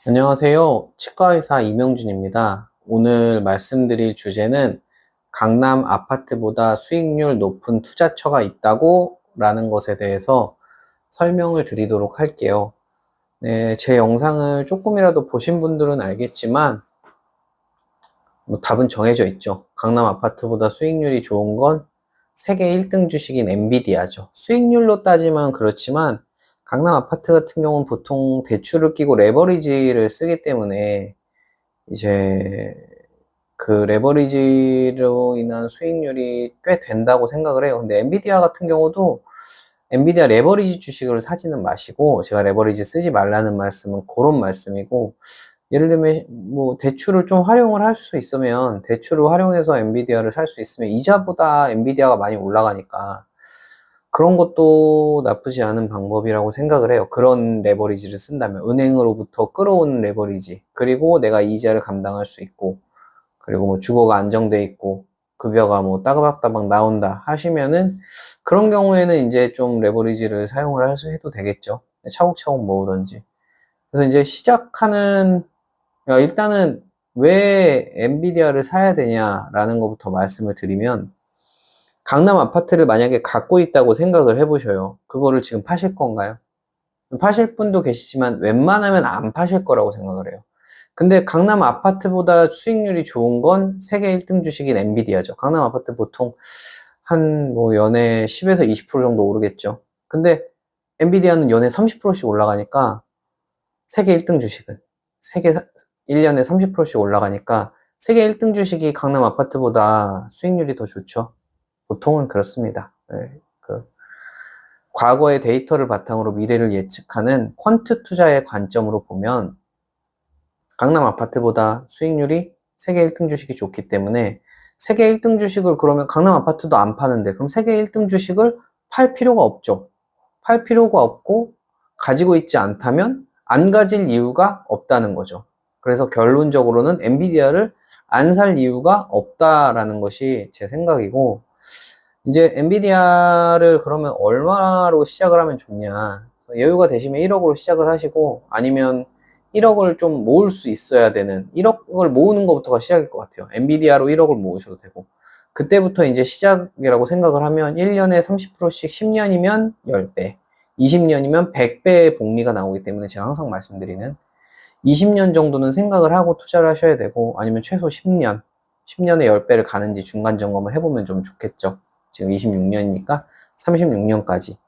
안녕하세요. 치과의사 이명준입니다. 오늘 말씀드릴 주제는 강남 아파트보다 수익률 높은 투자처가 있다고 라는 것에 대해서 설명을 드리도록 할게요. 네, 제 영상을 조금이라도 보신 분들은 알겠지만 답은 정해져 있죠. 강남 아파트보다 수익률이 좋은 건 세계 1등 주식인 엔비디아죠. 수익률로 따지면 그렇지만 강남 아파트 같은 경우는 보통 대출을 끼고 레버리지를 쓰기 때문에 이제 그 레버리지로 인한 수익률이 꽤 된다고 생각을 해요. 근데 엔비디아 같은 경우도 엔비디아 레버리지 주식을 사지는 마시고, 제가 레버리지 쓰지 말라는 말씀은 그런 말씀이고, 예를 들면 뭐 대출을 좀 활용을 할 수 있으면, 대출을 활용해서 엔비디아를 살 수 있으면 이자보다 엔비디아가 많이 올라가니까 그런 것도 나쁘지 않은 방법이라고 생각을 해요. 그런 레버리지를 쓴다면 은행으로부터 끌어오는 레버리지, 그리고 내가 이자를 감당할 수 있고, 그리고 뭐 주거가 안정돼 있고 급여가 뭐 따박따박 나온다 하시면은, 그런 경우에는 이제 좀 레버리지를 사용을 해도 되겠죠. 차곡차곡 모으던지. 그래서 이제 시작하는, 일단은 왜 엔비디아를 사야 되냐라는 것부터 말씀을 드리면, 강남 아파트를 만약에 갖고 있다고 생각을 해보셔요. 그거를 지금 파실 건가요? 파실 분도 계시지만 웬만하면 안 파실 거라고 생각을 해요. 근데 강남 아파트보다 수익률이 좋은 건 세계 1등 주식인 엔비디아죠. 강남 아파트 보통 한 뭐 연에 10에서 20% 정도 오르겠죠. 근데 엔비디아는 연에 30%씩 올라가니까, 세계 1등 주식은 세계 1년에 30%씩 올라가니까 세계 1등 주식이 강남 아파트보다 수익률이 더 좋죠. 보통은 그렇습니다. 네, 과거의 데이터를 바탕으로 미래를 예측하는 퀀트 투자의 관점으로 보면 강남 아파트보다 수익률이 세계 1등 주식이 좋기 때문에, 세계 1등 주식을, 그러면 강남 아파트도 안 파는데 그럼 세계 1등 주식을 팔 필요가 없죠. 팔 필요가 없고, 가지고 있지 않다면 안 가질 이유가 없다는 거죠. 그래서 결론적으로는 엔비디아를 안 살 이유가 없다라는 것이 제 생각이고, 이제 엔비디아를 그러면 얼마로 시작을 하면 좋냐. 여유가 되시면 1억으로 시작을 하시고, 아니면 1억을 좀 모을 수 있어야 되는, 1억을 모으는 것부터가 시작일 것 같아요. 엔비디아로 1억을 모으셔도 되고, 그때부터 이제 시작이라고 생각을 하면 1년에 30%씩 10년이면 10배, 20년이면 100배의 복리가 나오기 때문에, 제가 항상 말씀드리는 20년 정도는 생각을 하고 투자를 하셔야 되고, 아니면 최소 10년, 10년에 10배를 가는지 중간 점검을 해보면 좀 좋겠죠. 지금 26년이니까 36년까지.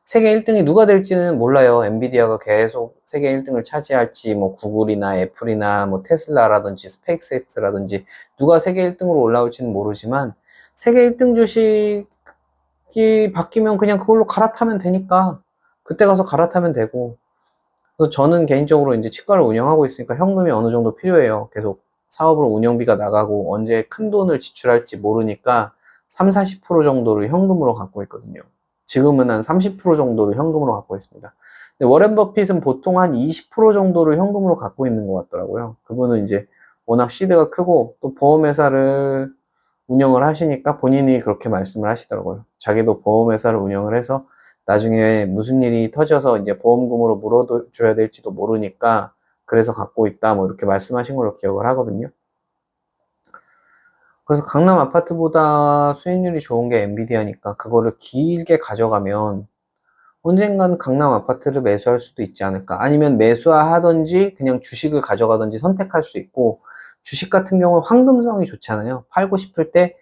세계 1등이 누가 될지는 몰라요. 엔비디아가 계속 세계 1등을 차지할지, 뭐 구글이나 애플이나 뭐 테슬라라든지 스페이스X라든지 누가 세계 1등으로 올라올지는 모르지만, 세계 1등 주식이 바뀌면 그냥 그걸로 갈아타면 되니까 그때 가서 갈아타면 되고. 그래서 저는 개인적으로 이제 치과를 운영하고 있으니까 현금이 어느 정도 필요해요. 계속 사업으로 운영비가 나가고 언제 큰 돈을 지출할지 모르니까 3, 40% 정도를 현금으로 갖고 있거든요. 지금은 한 30% 정도를 현금으로 갖고 있습니다. 근데 워렌 버핏은 보통 한 20% 정도를 현금으로 갖고 있는 것 같더라고요. 그분은 이제 워낙 시드가 크고 또 보험회사를 운영을 하시니까 본인이 그렇게 말씀을 하시더라고요. 자기도 보험회사를 운영을 해서 나중에 무슨 일이 터져서 이제 보험금으로 물어줘야 될지도 모르니까 그래서 갖고 있다, 뭐 이렇게 말씀하신 걸로 기억을 하거든요. 그래서 강남 아파트보다 수익률이 좋은 게 엔비디아니까 그거를 길게 가져가면 언젠간 강남 아파트를 매수할 수도 있지 않을까. 아니면 매수하든지 그냥 주식을 가져가든지 선택할 수 있고, 주식 같은 경우는 황금성이 좋잖아요. 팔고 싶을 때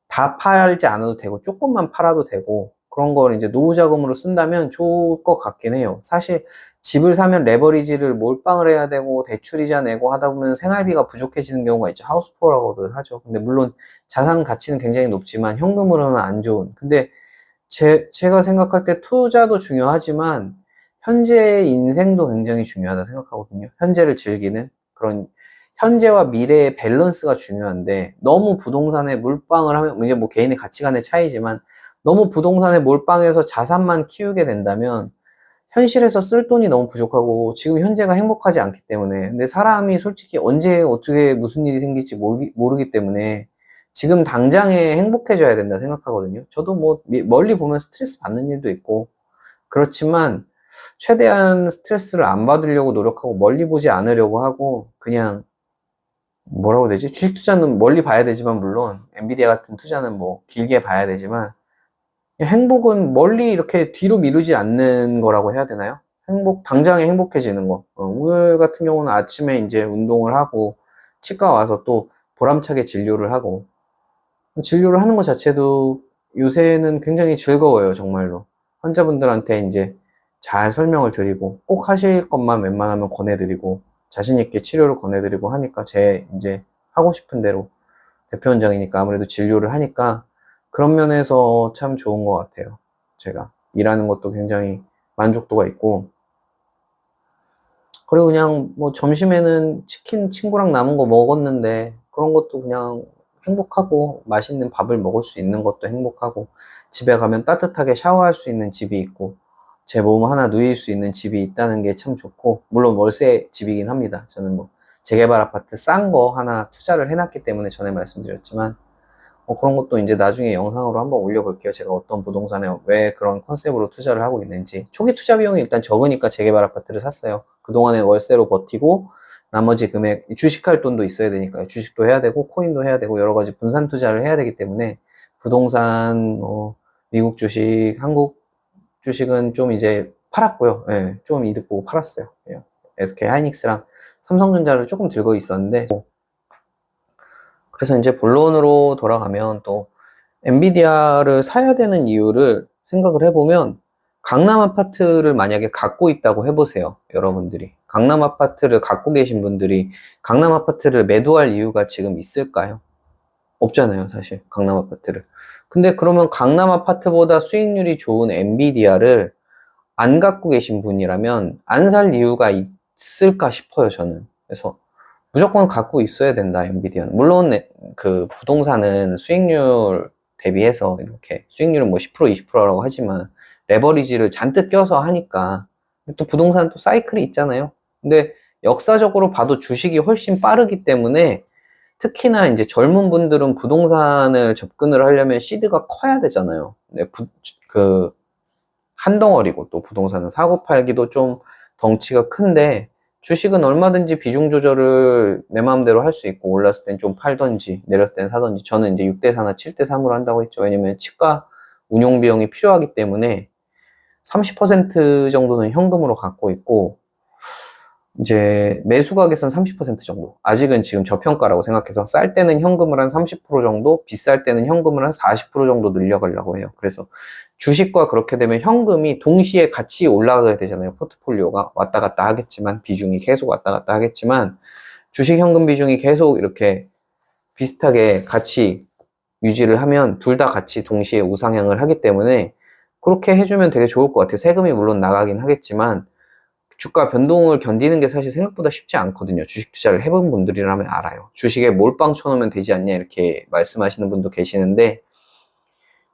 다 팔지 않아도 되고 조금만 팔아도 되고, 그런 걸 이제 노후 자금으로 쓴다면 좋을 것 같긴 해요. 사실 집을 사면 레버리지를 몰빵을 해야 되고 대출이자 내고 하다 보면 생활비가 부족해지는 경우가 있죠. 하우스푸어라고들 하죠. 근데 물론 자산 가치는 굉장히 높지만 현금으로는 안 좋은. 근데 제가 생각할 때 투자도 중요하지만 현재의 인생도 굉장히 중요하다 생각하거든요. 현재를 즐기는 그런, 현재와 미래의 밸런스가 중요한데, 너무 부동산에 몰빵을 하면, 이게 뭐 개인의 가치관의 차이지만, 너무 부동산에 몰빵해서 자산만 키우게 된다면 현실에서 쓸 돈이 너무 부족하고 지금 현재가 행복하지 않기 때문에. 근데 사람이 솔직히 언제 어떻게 무슨 일이 생길지 모르기 때문에 지금 당장에 행복해져야 된다 생각하거든요. 저도 뭐 멀리 보면 스트레스 받는 일도 있고 그렇지만, 최대한 스트레스를 안 받으려고 노력하고 멀리 보지 않으려고 하고 그냥 뭐라고 해야 되지? 주식 투자는 멀리 봐야 되지만 물론 엔비디아 같은 투자는 뭐 길게 봐야 되지만 행복은 멀리 이렇게 뒤로 미루지 않는 거라고 해야 되나요? 당장에 행복해지는 거. 오늘 같은 경우는 아침에 이제 운동을 하고 치과 와서 또 보람차게 진료를 하고 진료를 하는 것 자체도 요새는 굉장히 즐거워요, 정말로. 환자분들한테 이제 잘 설명을 드리고 꼭 하실 것만 웬만하면 권해드리고 자신 있게 치료를 권해드리고 하니까 제 이제 하고 싶은 대로 대표원장이니까 아무래도 진료를 하니까 그런 면에서 참 좋은 것 같아요. 제가 일하는 것도 굉장히 만족도가 있고 그리고 그냥 뭐 점심에는 치킨 친구랑 남은 거 먹었는데 그런 것도 그냥 행복하고 맛있는 밥을 먹을 수 있는 것도 행복하고 집에 가면 따뜻하게 샤워할 수 있는 집이 있고 제 몸 하나 누일 수 있는 집이 있다는 게 참 좋고 물론 월세 집이긴 합니다. 저는 뭐 재개발 아파트 싼 거 하나 투자를 해놨기 때문에 전에 말씀드렸지만 그런 것도 이제 나중에 영상으로 한번 올려볼게요. 제가 어떤 부동산에 왜 그런 컨셉으로 투자를 하고 있는지. 초기 투자 비용이 일단 적으니까 재개발 아파트를 샀어요. 그동안에 월세로 버티고 나머지 금액, 주식할 돈도 있어야 되니까요. 주식도 해야 되고 코인도 해야 되고 여러 가지 분산 투자를 해야 되기 때문에 부동산, 미국 주식, 한국 주식은 좀 이제 팔았고요. 예, 좀 이득 보고 팔았어요. 예, SK 하이닉스랑 삼성전자를 조금 들고 있었는데 그래서 이제 본론으로 돌아가면 또 엔비디아를 사야 되는 이유를 생각을 해보면 강남 아파트를 만약에 갖고 있다고 해보세요. 여러분들이. 강남 아파트를 갖고 계신 분들이 강남 아파트를 매도할 이유가 지금 있을까요? 없잖아요, 사실. 강남 아파트를. 근데 그러면 강남 아파트보다 수익률이 좋은 엔비디아를 안 갖고 계신 분이라면 안 살 이유가 있을까 싶어요, 저는. 그래서 무조건 갖고 있어야 된다, 엔비디아는. 물론, 그 부동산은 수익률 대비해서 이렇게, 수익률은 뭐 10%, 20%라고 하지만, 레버리지를 잔뜩 껴서 하니까. 또 부동산은 또 사이클이 있잖아요. 근데 역사적으로 봐도 주식이 훨씬 빠르기 때문에, 특히나 이제 젊은 분들은 부동산을 접근을 하려면 시드가 커야 되잖아요. 근데 한 덩어리고 또 부동산은 사고 팔기도 좀 덩치가 큰데, 주식은 얼마든지 비중 조절을 내 마음대로 할 수 있고 올랐을 땐 좀 팔던지 내렸을 땐 사던지 저는 이제 6대4나 7대3으로 한다고 했죠. 왜냐면 치과 운용 비용이 필요하기 때문에 30% 정도는 현금으로 갖고 있고 이제 매수가격은 30% 정도. 아직은 지금 저평가라고 생각해서 쌀 때는 현금을 한 30% 정도, 비쌀 때는 현금을 한 40% 정도 늘려가려고 해요. 그래서 주식과 그렇게 되면 현금이 동시에 같이 올라가야 되잖아요. 포트폴리오가 왔다 갔다 하겠지만, 비중이 계속 왔다 갔다 하겠지만, 주식 현금 비중이 계속 이렇게 비슷하게 같이 유지를 하면 둘 다 같이 동시에 우상향을 하기 때문에 그렇게 해주면 되게 좋을 것 같아요. 세금이 물론 나가긴 하겠지만, 주가 변동을 견디는 게 사실 생각보다 쉽지 않거든요. 주식 투자를 해본 분들이라면 알아요. 주식에 몰빵 쳐놓으면 되지 않냐 이렇게 말씀하시는 분도 계시는데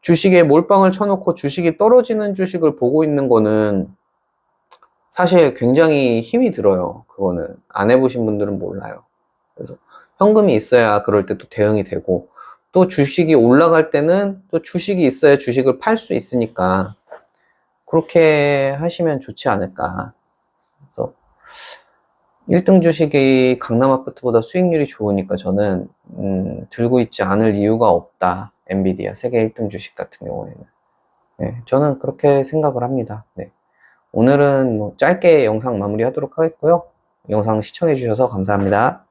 주식에 몰빵을 쳐놓고 주식이 떨어지는 주식을 보고 있는 거는 사실 굉장히 힘이 들어요. 그거는 안 해보신 분들은 몰라요. 그래서 현금이 있어야 그럴 때 또 대응이 되고 또 주식이 올라갈 때는 또 주식이 있어야 주식을 팔 수 있으니까 그렇게 하시면 좋지 않을까. 그래서 1등 주식이 강남 아파트보다 수익률이 좋으니까 저는 들고 있지 않을 이유가 없다. 엔비디아 세계 1등 주식 같은 경우에는. 네, 저는 그렇게 생각을 합니다. 네. 오늘은 뭐 짧게 영상 마무리하도록 하겠고요. 영상 시청해 주셔서 감사합니다.